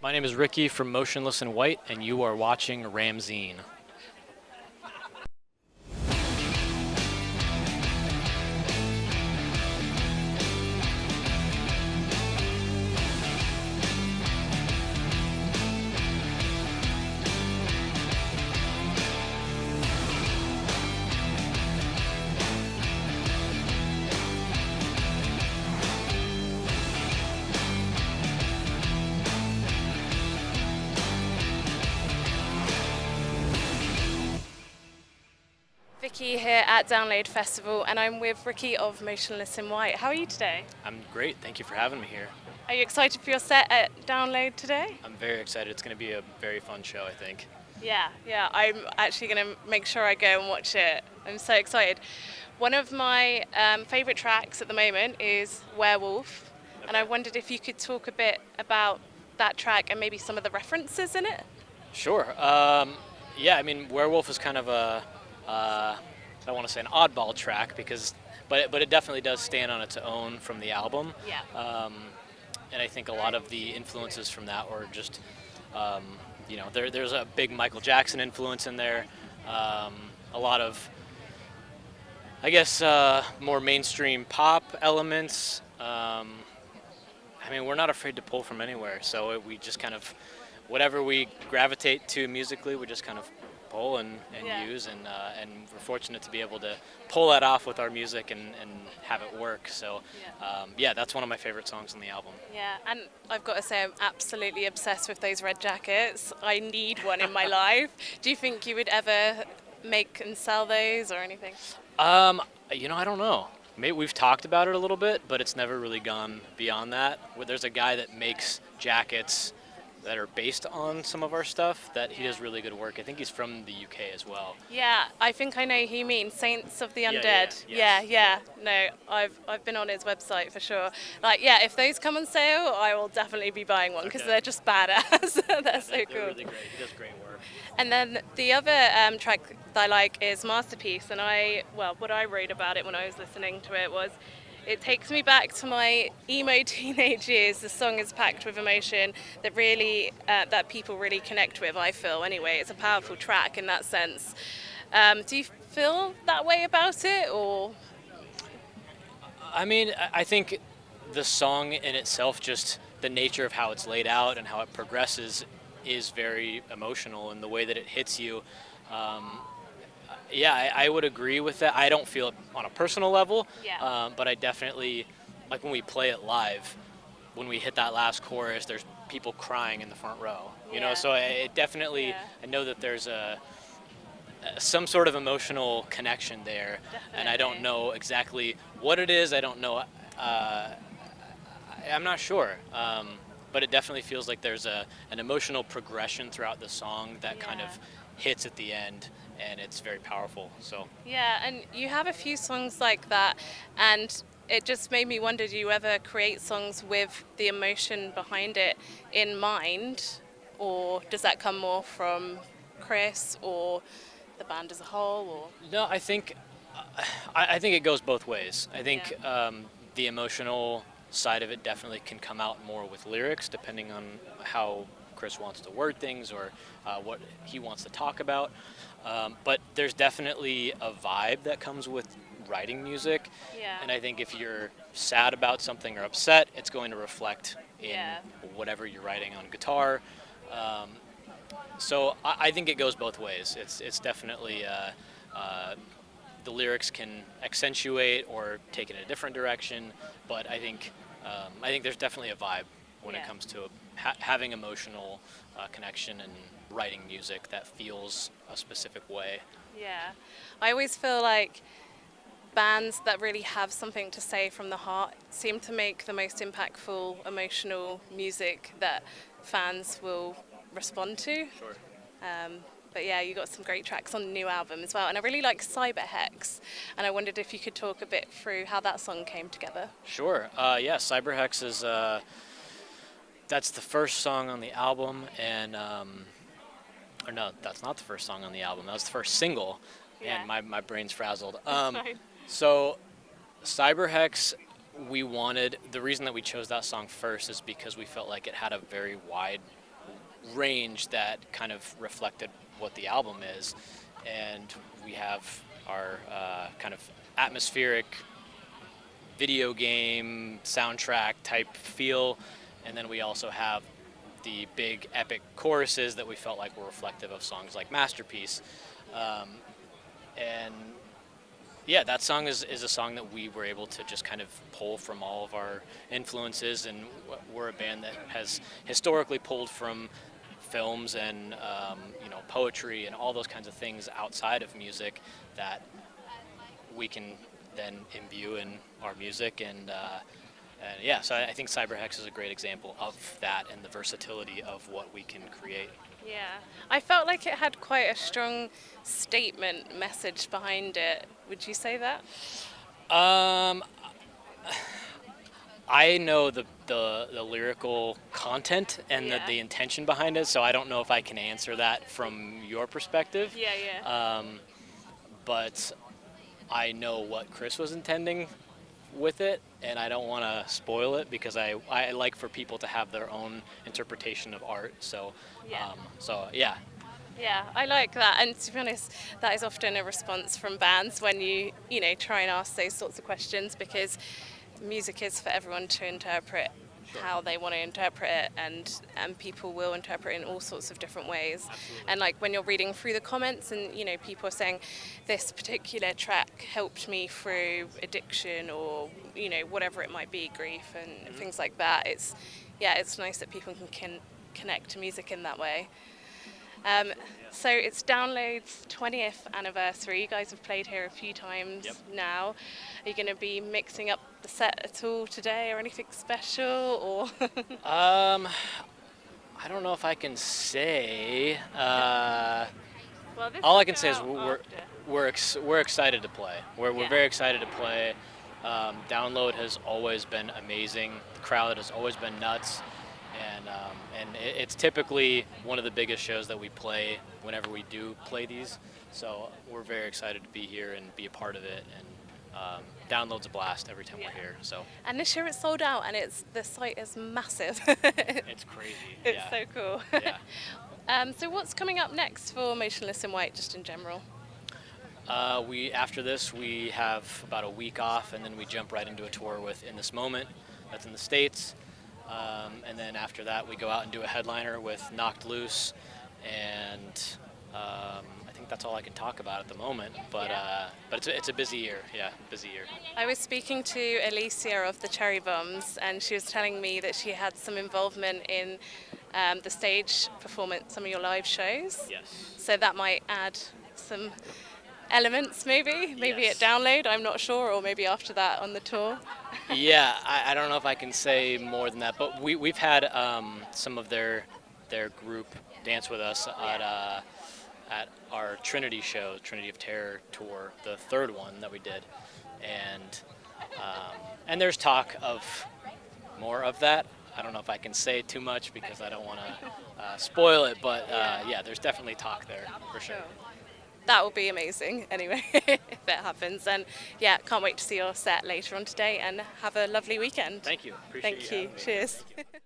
My name is Ricky from Motionless in White, and you are watching Ramzine. Vicky here at Download Festival, and I'm with Ricky of Motionless in White. How are you today? I'm great. Thank you for having me here. Are you excited for your set at Download today? I'm very excited. It's going to be a very fun show, I think. Yeah, I'm actually going to make sure I go and watch it. I'm so excited. One of my favourite tracks at the moment is Werewolf, and I wondered if you could talk a bit about that track and maybe some of the references in it. Sure. Yeah, I mean, Werewolf is kind of I don't want to say an oddball track but it definitely does stand on its own from the album. Yeah. And I think a lot of the influences from that were just, there's a big Michael Jackson influence in there. A lot of, I guess, more mainstream pop elements. I mean, we're not afraid to pull from anywhere, so we just kind of, whatever we gravitate to musically, we just kind of pull and use, and we're fortunate to be able to pull that off with our music and have it work. So, that's one of my favorite songs on the album. Yeah, and I've got to say I'm absolutely obsessed with those red jackets. I need one in my life. Do you think you would ever make and sell those or anything? I don't know. Maybe we've talked about it a little bit, but it's never really gone beyond that. Where there's a guy that makes jackets that are based on some of our stuff that he does really good work. I think he's from the UK as well. Yeah, I think I know who you mean. Saints of the Undead. Yeah. No, I've been on his website for sure. If those come on sale, I will definitely be buying one because they're just badass. They're so cool. They're really great. He does great work. And then the other track that I like is Masterpiece. And what I wrote about it when I was listening to it was, it takes me back to my emo teenage years. The song is packed with emotion that really, that people really connect with, I feel. Anyway, it's a powerful track in that sense. Do you feel that way about it, or? I mean, I think the song in itself, just the nature of how it's laid out and how it progresses, is very emotional in the way that it hits you. I would agree with that. I don't feel it on a personal level, but I definitely, like when we play it live, when we hit that last chorus, there's people crying in the front row, so it definitely, I know that there's some sort of emotional connection there, and I don't know exactly what it is. I don't know, I'm not sure, but it definitely feels like there's an emotional progression throughout the song that kind of hits at the end, and it's very powerful. So and you have a few songs like that, and it just made me wonder, do you ever create songs with the emotion behind it in mind, or does that come more from Chris or the band as a whole? Or no, I think it goes both ways. I think the emotional side of it definitely can come out more with lyrics, depending on how Chris wants to word things or what he wants to talk about. But there's definitely a vibe that comes with writing music. And I think if you're sad about something or upset, it's going to reflect in whatever you're writing on guitar. So I think it goes both ways. It's definitely the lyrics can accentuate or take it in a different direction, but I think there's definitely a vibe when it comes to having emotional connection and writing music that feels a specific way. Yeah, I always feel like bands that really have something to say from the heart seem to make the most impactful, emotional music that fans will respond to. Sure. But you got some great tracks on the new album as well, and I really like Cyberhex, and I wondered if you could talk a bit through how that song came together. Sure. Cyberhex is that's the first song on the album, and or no, that's not the first song on the album. That was the first single, and my brain's frazzled. So Cyberhex, the reason that we chose that song first is because we felt like it had a very wide range that kind of reflected what the album is. And we have our kind of atmospheric video game soundtrack type feel, and then we also have the big epic choruses that we felt like were reflective of songs like Masterpiece. And yeah, that song is a song that we were able to just kind of pull from all of our influences, and we're a band that has historically pulled from films and poetry and all those kinds of things outside of music that we can then imbue in our music. And yeah, so I think Cyberhex is a great example of that and the versatility of what we can create. Yeah, I felt like it had quite a strong statement message behind it. Would you say that? Um, I know the lyrical content and Yeah. the intention behind it, so I don't know if I can answer that from your perspective. Yeah, yeah. But I know what Chris was intending with it, and I don't want to spoil it because I like for people to have their own interpretation of art. So, Yeah. so yeah, Yeah, I like that. And to be honest, that is often a response from bands when you know, try and ask those sorts of questions, because music is for everyone to interpret how they want to interpret it, and people will interpret it in all sorts of different ways. Absolutely. And like when you're reading through the comments and you know people are saying this particular track helped me through addiction, or you know whatever it might be, grief and things like that, it's nice that people can connect to music in that way. So it's Download's 20th anniversary. You guys have played here a few times Yep. now. Are you going to be mixing up the set at all today, or anything special? Or I don't know if I can say. well, this All will I can go say is out we're excited to play. We're Yeah. very excited to play. Download has always been amazing. The crowd has always been nuts, and it's typically one of the biggest shows that we play whenever we do play these. So we're very excited to be here and be a part of it. And Download's a blast every time Yeah. we're here. So And this year it's sold out, and the site is massive. it's crazy. It's yeah. so cool. Yeah. So what's coming up next for Motionless in White, just in general? After this, we have about a week off, and then we jump right into a tour with In This Moment. That's in the States. And then after that, we go out and do a headliner with Knocked Loose, and I think that's all I can talk about at the moment. But Yeah. but it's a busy year. Yeah, busy year. I was speaking to Alicia of the Cherry Bombs, and she was telling me that she had some involvement in the stage performance, some of your live shows. Yes. So that might add some elements, maybe Yes. at Download, I'm not sure, or maybe after that on the tour. Yeah, I don't know if I can say more than that, but we've had some of their group dance with us at our Trinity show, Trinity of Terror tour, the third one that we did, and there's talk of more of that. I don't know if I can say too much because I don't want to spoil it, but yeah, there's definitely talk there for sure. That will be amazing anyway, if it happens. And yeah, can't wait to see your set later on today, and have a lovely weekend. Thank you. Appreciate Thank you you. having me. Cheers. Thank you.